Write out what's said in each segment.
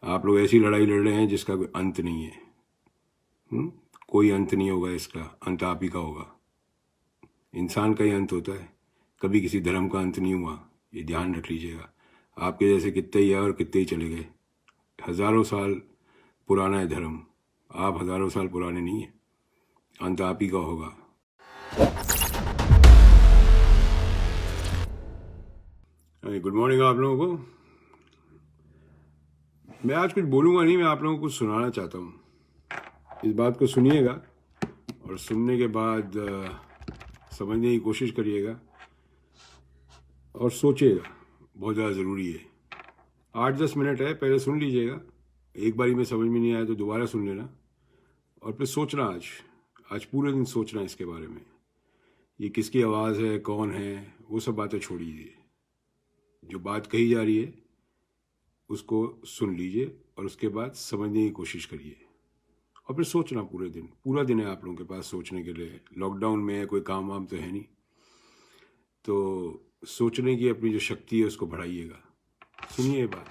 आप लोग ऐसी लड़ाई लड़ रहे हैं जिसका कोई अंत नहीं है। कोई अंत नहीं होगा, इसका अंत आप ही का होगा। इंसान का ही अंत होता है, कभी किसी धर्म का अंत नहीं हुआ, ये ध्यान रख लीजिएगा। आपके जैसे कितने ही आए और कितने ही चले गए। हज़ारों साल पुराना है धर्म, आप हज़ारों साल पुराने नहीं हैं। अंत आप ही का होगा। गुड मॉर्निंग आप लोगों को। मैं आज कुछ बोलूँगा नहीं, मैं आप लोगों को कुछ सुनाना चाहता हूँ। इस बात को सुनिएगा और सुनने के बाद समझने की कोशिश करिएगा और सोचिएगा, बहुत ज़्यादा ज़रूरी है। 8-10 मिनट है, पहले सुन लीजिएगा, एक बारी में समझ में नहीं आया तो दोबारा सुन लेना और फिर सोचना। आज पूरे दिन सोचना इसके बारे में, ये किसकी आवाज़ है, कौन है, वो सब बातें छोड़िए। जो बात कही जा रही है उसको सुन लीजिए और उसके बाद समझने की कोशिश करिए और फिर सोचना। पूरा दिन है आप लोगों के पास सोचने के लिए। लॉकडाउन में है, कोई काम वाम तो है नहीं, तो सोचने की अपनी जो शक्ति है उसको बढ़ाइएगा। सुनिए ये बात।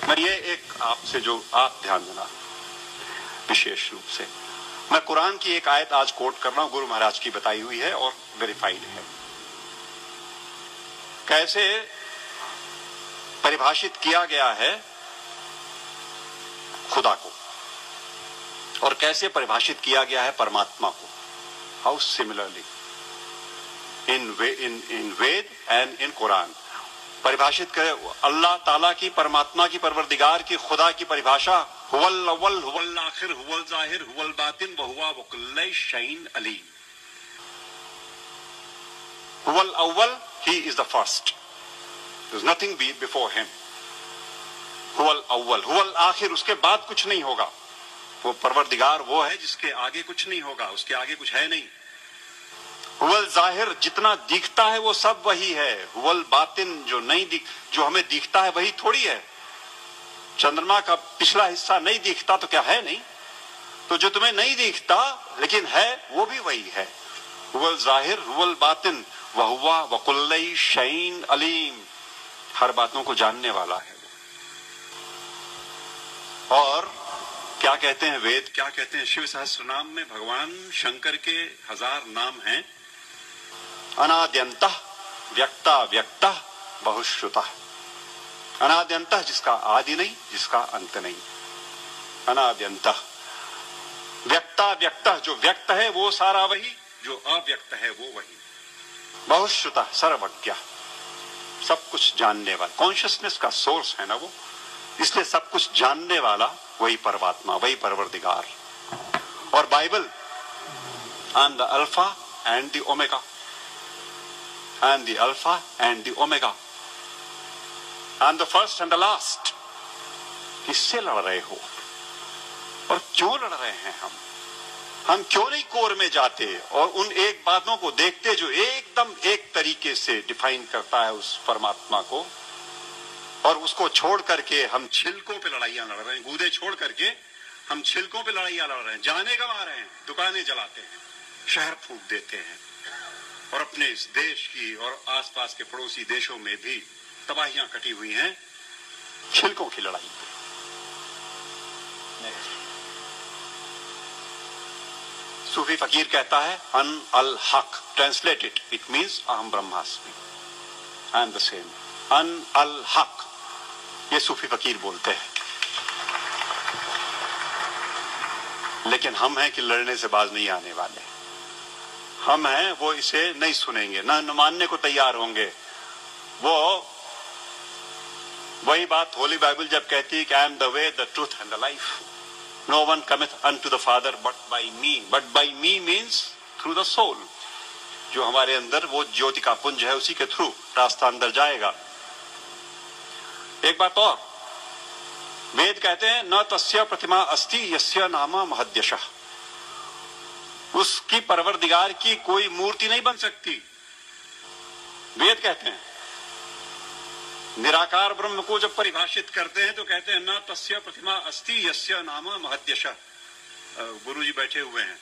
मैं ये एक आपसे जो आप ध्यान देना विशेष रूप से, मैं कुरान की एक आयत आज कोट कर रहा हूं, गुरु महाराज की बताई हुई है और वेरीफाइड है। कैसे परिभाषित किया गया है खुदा को और कैसे परिभाषित किया गया है परमात्मा को। How similarly in Veda and in Quran परिभाषित करे अल्लाह ताला की, परमात्मा की, परवरदिगार की, खुदा की परिभाषा हुवल अव्वल हुवल आखिर हुवल जाहिर हुवल बातिन व हुवा वकुल्ल शैइन अलीम। हुवल अव्वल, he is the first, there is nothing before him. हुवल अव्वल, हुवल आखिर, उसके बाद कुछ नहीं होगा। वो परवरदिगार वो है जिसके आगे कुछ नहीं होगा, उसके आगे कुछ है नहीं। हुवल जाहिर, जितना दिखता है वो सब वही है। हुवल बातिन, जो हमें दिखता है वही थोड़ी है। चंद्रमा का पिछला हिस्सा नहीं दिखता तो क्या है नहीं? तो जो तुम्हें नहीं दिखता लेकिन है वो भी वही है। हुवल जाहिर हुवल बातिन व हुवा वकुल्ल शैइन अलीम, हर बातों को जानने वाला है वो। और क्या कहते हैं वेद, क्या कहते हैं? शिव सहस्त्रनाम में भगवान शंकर के 1000 नाम हैं। अनाद्यंतः व्यक्ता व्यक्तः बहुश्रुतः। अनाद्यंतः, जिसका आदि नहीं, जिसका अंत नहीं। अनाद्यंतः व्यक्ता व्यक्तः, जो व्यक्त है वो सारा वही, जो अव्यक्त है वो वही। बहुश्रुतः, सर्वज्ञ, सब कुछ जानने वाला। कॉन्शियसनेस का सोर्स है ना वो, इसलिए सब कुछ जानने वाला वही परमात्मा, वही परवरदिगार। और Bible, I am the alpha and the omega, I am the alpha and the omega, I am the first and the last. किससे लड़ रहे हो और क्यों लड़ रहे हैं? हम क्यों नहीं कोर में जाते और उन एक बातों को देखते जो एकदम एक तरीके से डिफाइन करता है उस परमात्मा को, और उसको छोड़ करके हम छिलकों पे लड़ाइयां लड़ रहे हैं। गूदे छोड़ करके हम छिलकों पे लड़ाइयां लड़ रहे हैं। जाने कमा रहे हैं, दुकानें जलाते हैं, शहर फूंक देते हैं, और अपने इस देश की और आसपास के पड़ोसी देशों में भी तबाहियां कटी हुई हैं छिलकों की लड़ाई पे। सूफी फकीर कहता है अन अल हक, ट्रांसलेटेड इट मींस अहम ब्रह्मास्मि, आई एम द सेम। अन अल हक, ये सूफी फकीर बोलते हैं। लेकिन हम हैं कि लड़ने से बाज नहीं आने वाले। हम हैं वो इसे नहीं सुनेंगे, न मानने को तैयार होंगे। वो वही बात होली बाइबल जब कहती है कि I am the way, the truth and the life, no one cometh unto the father but by me. But by me means through the soul, जो हमारे अंदर वो ज्योति का पुंज है, उसी के थ्रू रास्ता अंदर जाएगा। एक बात और, वेद कहते हैं न तस्य प्रतिमा अस्ति यस्य नाम महद्यशः, उसकी परवरदिगार की कोई मूर्ति नहीं बन सकती। वेद कहते हैं निराकार ब्रह्म को जब परिभाषित करते हैं तो कहते हैं न तस्य प्रतिमा अस्ति यस्य नाम महद्यशः, गुरुजी बैठे हुए हैं,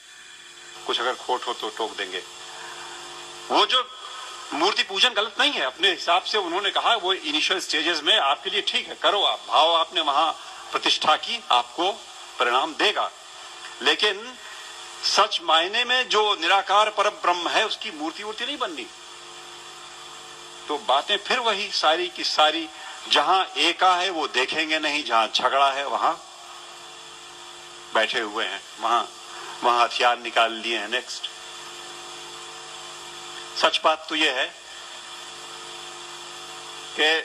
कुछ अगर खोट हो तो टोक देंगे। वो जो मूर्ति पूजन गलत नहीं है, अपने हिसाब से उन्होंने कहा वो इनिशियल स्टेजेस में आपके लिए ठीक है, करो आप, भाव आपने वहां प्रतिष्ठा की, आपको परिणाम देगा। लेकिन सच मायने में जो निराकार पर ब्रह्म है उसकी मूर्ति वूर्ति नहीं बननी। तो बातें फिर वही सारी की सारी, जहां एका है वो देखेंगे नहीं, जहां झगड़ा है वहां बैठे हुए हैं, वहां हथियार निकाल लिए हैं। नेक्स्ट, सच बात तो यह है कि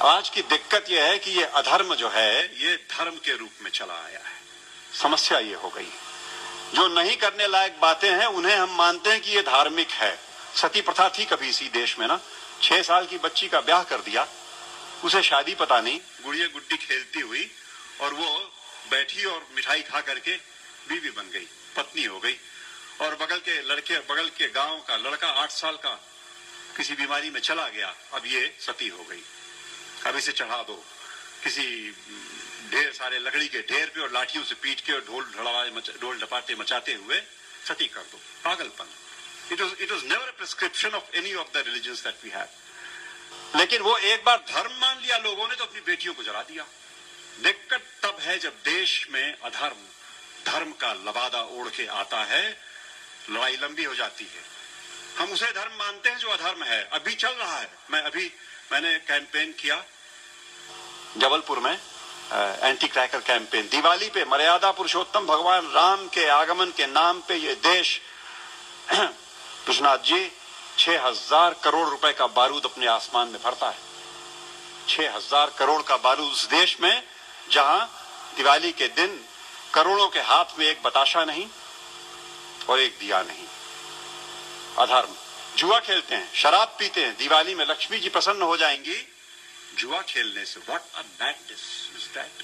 आज की दिक्कत यह है कि ये अधर्म जो है ये धर्म के रूप में चला आया है। समस्या ये हो गई, जो नहीं करने लायक बातें हैं उन्हें हम मानते हैं कि ये धार्मिक है। सती प्रथा थी कभी इसी देश में ना, 6 साल की बच्ची का ब्याह कर दिया, उसे शादी पता नहीं, गुड़िया गुड्डी खेलती हुई, और वो बैठी और मिठाई खा करके बीवी बन गई, पत्नी हो गई। और बगल के गांव का लड़का 8 साल का किसी बीमारी में चला गया, अब ये सती हो गई। अब इसे चढ़ा दो किसी ढेर सारे लकड़ी के ढेर पे और लाठियों से पीट के और ढोल ढपाटे मचाते हुए सती कर दो। पागलपन। It was never a prescription of any of the religions that we had. लेकिन वो एक बार धर्म मान लिया लोगों ने तो अपनी बेटियों को जला दिया। दिक्कत तब है जब देश में अधर्म धर्म का लबादा ओढ़ के आता है, लड़ाई लंबी हो जाती है। हम उसे धर्म मानते हैं जो अधर्म है। अभी चल रहा है, मैंने कैंपेन किया जबलपुर में, एंटी क्रैकर कैंपेन। दिवाली पे मर्यादा पुरुषोत्तम भगवान राम के आगमन के नाम पे ये देश विश्वनाथ जी 6,000 करोड़ रुपए का बारूद अपने आसमान में भरता है। 6,000 करोड़ का बारूद उस देश में जहां दिवाली के दिन करोड़ों के हाथ में एक बताशा नहीं और एक दिया नहीं। अधर्म। जुआ खेलते हैं, शराब पीते हैं, दिवाली में लक्ष्मी जी प्रसन्न हो जाएंगी जुआ खेलने से। What a madness is that.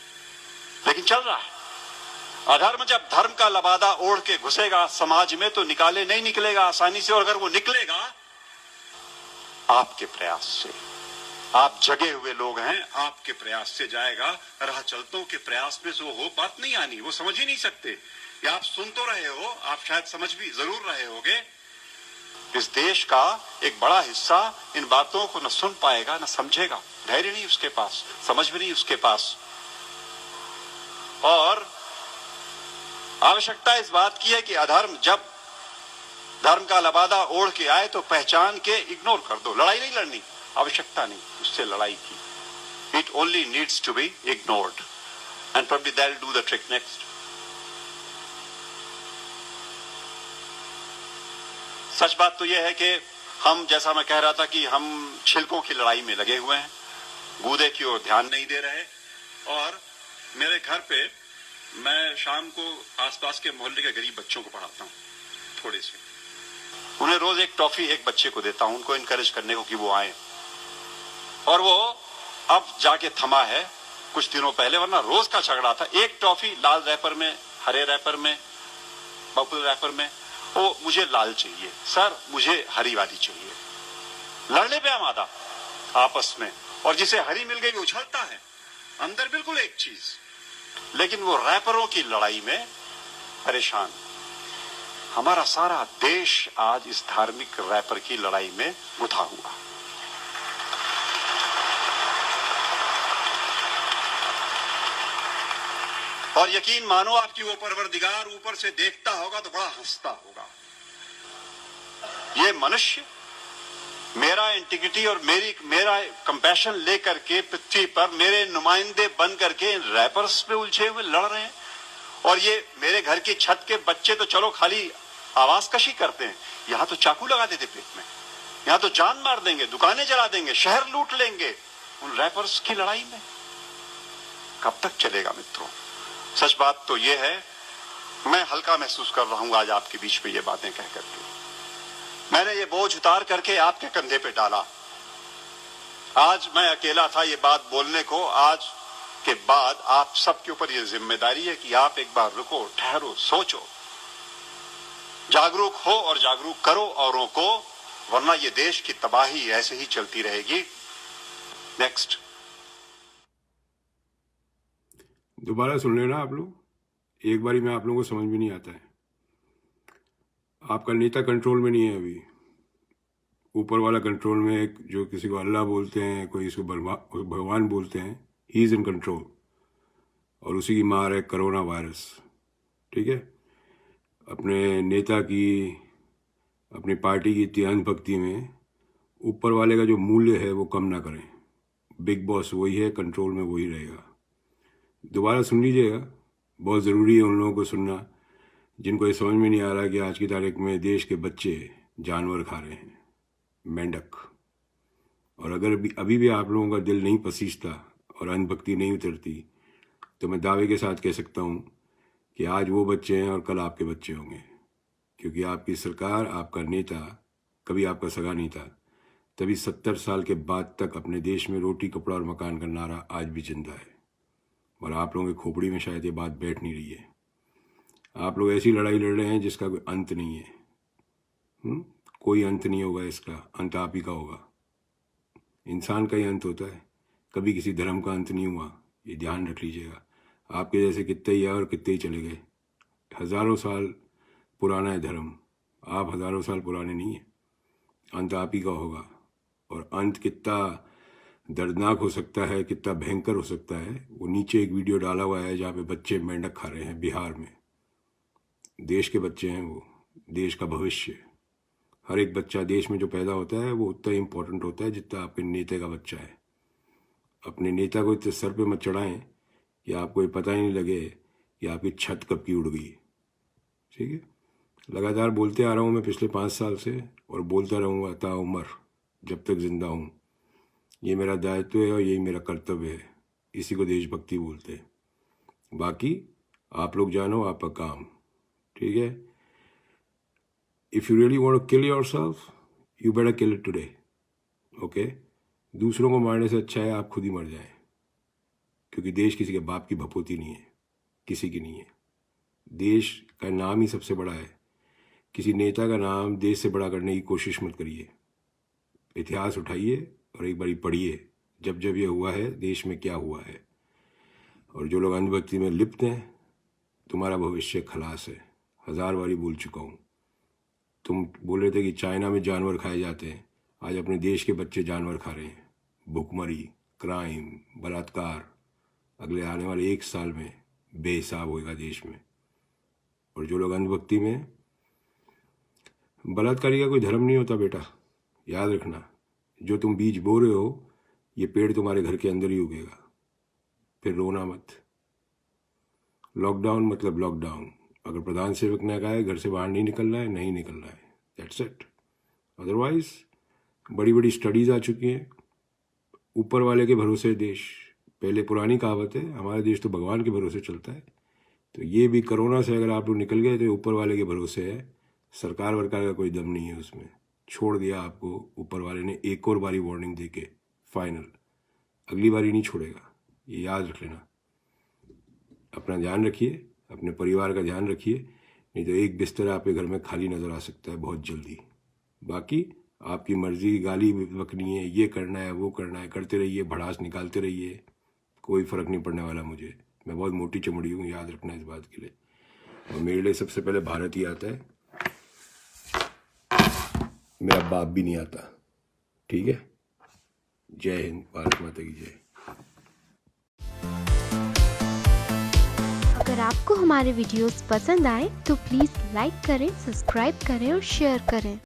लेकिन चल रहा है। अधर्म जब धर्म का लबादा ओढ़ के घुसेगा समाज में तो नहीं निकलेगा आसानी से। और अगर वो निकलेगा आपके प्रयास से, आप जगे हुए लोग हैं, आपके प्रयास से जाएगा। राह चलतों के प्रयास में से वो बात नहीं आनी, वो समझ ही नहीं सकते। या आप सुन तो रहे हो, आप शायद समझ भी जरूर रहे होगे। इस देश का एक बड़ा हिस्सा इन बातों को न सुन पाएगा न समझेगा। धैर्य नहीं उसके पास, समझ भी नहीं उसके पास। और आवश्यकता इस बात की है कि अधर्म जब धर्म का लबादा ओढ़ के आए तो पहचान के इग्नोर कर दो। लड़ाई नहीं लड़नी, आवश्यकता नहीं उससे लड़ाई की। It only needs to be ignored and probably that will do the trick. Next, सच बात तो यह है कि हम, जैसा मैं कह रहा था कि हम छिलकों की लड़ाई में लगे हुए हैं, गूदे की ओर ध्यान नहीं दे रहे। और मेरे घर पे मैं शाम को आसपास के मोहल्ले के गरीब बच्चों को पढ़ाता हूँ, थोड़े से। उन्हें रोज एक टॉफी एक बच्चे को देता हूं, उनको इनकरेज करने को कि वो आए। और वो अब जाके थमा है कुछ दिनों पहले, वरना रोज का झगड़ा था। एक टॉफी लाल रैपर में, हरे रैपर में, पर्पल रैपर में। वो मुझे लाल चाहिए सर, मुझे हरी वाली चाहिए। लड़ने पे आमादा आपस में। और जिसे हरी मिल गई उछलता है, अंदर बिल्कुल एक चीज। लेकिन वो रैपरों की लड़ाई में परेशान। हमारा सारा देश आज इस धार्मिक रैपर की लड़ाई में गुथा हुआ। और यकीन मानो आपकी वो परवरदिगार ऊपर से देखता होगा तो बड़ा हंसता होगा। ये मनुष्य मेरा इंटीग्रिटी और मेरा कंपैशन लेकर के पृथ्वी पर मेरे नुमाइंदे बन करके इन रैपर्स पे उलझे हुए लड़ रहे हैं। और ये मेरे घर की छत के बच्चे तो चलो खाली आवाज कशी करते हैं, यहां तो चाकू लगा देते पेट में, यहां तो जान मार देंगे, दुकानें जला देंगे, शहर लूट लेंगे। उन रैपर्स की लड़ाई में कब तक चलेगा मित्रों? सच बात तो यह है, मैं हल्का महसूस कर रहा हूं आज आपके बीच में ये बातें कह करके। मैंने ये बोझ उतार करके आपके कंधे पे डाला। आज मैं अकेला था ये बात बोलने को। आज के बाद आप सबके ऊपर ये जिम्मेदारी है कि आप एक बार रुको, ठहरो, सोचो, जागरूक हो और जागरूक करो औरों को, वरना ये देश की तबाही ऐसे ही चलती रहेगी। नेक्स्ट, दोबारा सुन लेना आप लोग। एक बारी में आप लोगों को समझ में नहीं आता है। आपका नेता कंट्रोल में नहीं है अभी, ऊपर वाला कंट्रोल में है। जो किसी को अल्लाह बोलते हैं, कोई इसको भगवान बोलते हैं, ही इज़ इन कंट्रोल। और उसी की मार है कोरोना वायरस। ठीक है, अपने नेता की, अपनी पार्टी की इतनी अंधभक्ति में ऊपर वाले का जो मूल्य है वो कम ना करें। बिग बॉस वही है, कंट्रोल में वही रहेगा। दोबारा सुन लीजिएगा, बहुत ज़रूरी है उन लोगों को सुनना जिनको ये समझ में नहीं आ रहा कि आज की तारीख में देश के बच्चे जानवर खा रहे हैं, मेंढक। और अगर अभी भी आप लोगों का दिल नहीं पसीजता और अंधभक्ति नहीं उतरती, तो मैं दावे के साथ कह सकता हूँ कि आज वो बच्चे हैं और कल आपके बच्चे होंगे। क्योंकि आपकी सरकार, आपका नेता कभी आपका सगा नहीं था, तभी 70 साल के बाद तक अपने देश में रोटी, कपड़ा और मकान का नारा आज भी जिंदा है। और आप लोगों की खोपड़ी में शायद ये बात बैठ नहीं रही है। आप लोग ऐसी लड़ाई लड़ रहे हैं जिसका कोई अंत नहीं है। कोई अंत नहीं होगा इसका, अंत आप ही का होगा। इंसान का ही अंत होता है, कभी किसी धर्म का अंत नहीं हुआ, ये ध्यान रख लीजिएगा। आपके जैसे कितने ही आए और कितने ही चले गए। हज़ारों साल पुराना है धर्म, आप हज़ारों साल पुराने नहीं हैं। अंत आप ही का होगा। और अंत कितना दर्दनाक हो सकता है, कितना भयंकर हो सकता है, वो नीचे एक वीडियो डाला हुआ है जहाँ पे बच्चे मेंढक खा रहे हैं बिहार में। देश के बच्चे हैं वो, देश का भविष्य। हर एक बच्चा देश में जो पैदा होता है वो उतना ही इम्पोर्टेंट होता है जितना आपके नेता का बच्चा है। अपने नेता को इतने सर पे मत चढ़ाएं कि आपको ये पता ही नहीं लगे कि आपकी छत कब की उड़ गई। ठीक है, लगातार बोलते आ रहा हूँ मैं पिछले 5 साल से, और बोलता रहूँगा ताउम्र जब तक जिंदा हूँ। ये मेरा दायित्व है और यही मेरा कर्तव्य है। इसी को देशभक्ति बोलते हैं। बाकी आप लोग जानो आपका काम। ठीक है, if you really want to kill yourself, you better kill it today. Okay, दूसरों को मारने से अच्छा है आप खुद ही मर जाएं। क्योंकि देश किसी के बाप की भपोती नहीं है, किसी की नहीं है। देश का नाम ही सबसे बड़ा है। किसी नेता का नाम देश से बड़ा करने की कोशिश मत करिए। इतिहास उठाइए और एक बारी पढ़िए, जब जब ये हुआ है देश में क्या हुआ है। और जो लोग अंधभक्ति में लिप्त हैं, तुम्हारा भविष्य खलास है। 1000 बारी बोल चुका हूँ। तुम बोल रहे थे कि चाइना में जानवर खाए जाते हैं, आज अपने देश के बच्चे जानवर खा रहे हैं। भुखमरी, क्राइम, बलात्कार अगले आने वाले 1 साल में बेहिसाब होगा देश में। और जो लोग अंधभक्ति में, बलात्कारी का कोई धर्म नहीं होता बेटा, याद रखना। जो तुम बीज बो रहे हो, ये पेड़ तुम्हारे घर के अंदर ही उगेगा। फिर रोना मत। लॉकडाउन मतलब लॉकडाउन। अगर प्रधान सेवक ने कहा है घर से बाहर नहीं निकलना है, नहीं निकलना है, दैट्स इट। अदरवाइज बड़ी बड़ी स्टडीज आ चुकी हैं। ऊपर वाले के भरोसे देश, पहले पुरानी कहावत है, हमारा देश तो भगवान के भरोसे चलता है। तो ये भी कोरोना से अगर आप लोग निकल गए तो ऊपर वाले के भरोसे है। सरकार वरकार का कोई दम नहीं है उसमें। छोड़ दिया आपको ऊपर वाले ने एक और बारी वार्निंग दे के, फाइनल। अगली बारी नहीं छोड़ेगा, ये याद रख लेना। अपना ध्यान रखिए, अपने परिवार का ध्यान रखिए, नहीं तो एक बिस्तर आपके घर में खाली नज़र आ सकता है बहुत जल्दी। बाकी आपकी मर्जी, गाली बकनी है, ये करना है, वो करना है, करते रहिए, भड़ास निकालते रहिए, कोई फ़र्क नहीं पड़ने वाला मुझे। मैं बहुत मोटी चमड़ी हूँ, याद रखना इस बात के लिए। और मेरे लिए सबसे पहले भारत ही आता है, मेरा बाप भी नहीं आता। ठीक है, जय हिंद, भारत माता की जय। अगर आपको हमारे वीडियोस पसंद आए तो प्लीज़ लाइक करें, सब्सक्राइब करें और शेयर करें।